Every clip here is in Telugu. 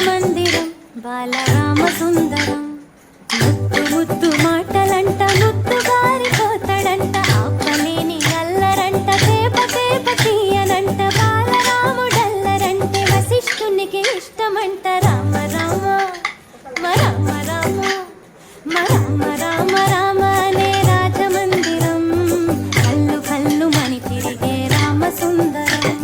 రాజమందిరం బాలరామ సుందరం ముద్దు ముద్దు మాటలంట ముద్దు గారిపోతాడంట ఆపలేని అల్లరంట పేప పేప తీయనంట బాలరాముడల్లరంటే వశిష్ఠునికి ఇష్టమంట రామ రామ రామ రామ రామ రామ రామ అనే రాజమందిరం కల్లు కల్లు మని తిరిగే రామ సుందరం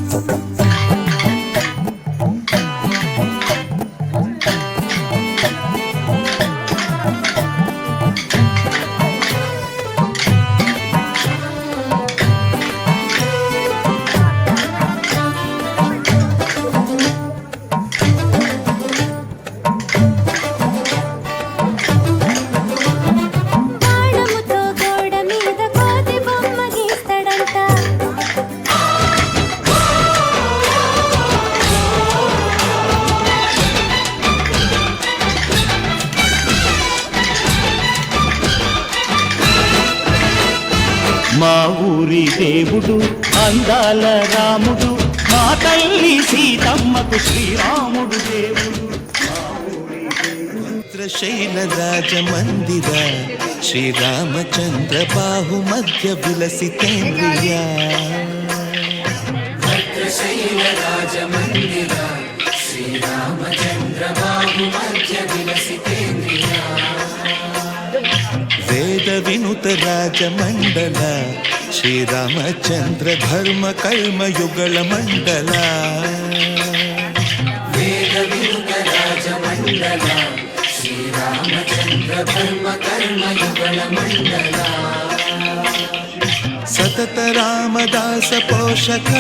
మా ఊరి దేవుడు అందాల రాముడు మా తల్లి సీతమ్మకు శ్రీరాముడు దేవుడు శైల రాజమందిర శ్రీరామచంద్ర బాహు మధ్య విలసితేంద్రియ శైల రాజమందిర శ్రీరామచంద్ర బాహు మధ్య విలసితేంద్రియ వేద వినుత రాజమండల శ్రీరామచంద్ర ధర్మ కర్మ యుగళ మండల వేద వినుత రాజమండల శ్రీరామచంద్ర ధర్మ కర్మ యుగళ మండల సతత రామదాస పోషక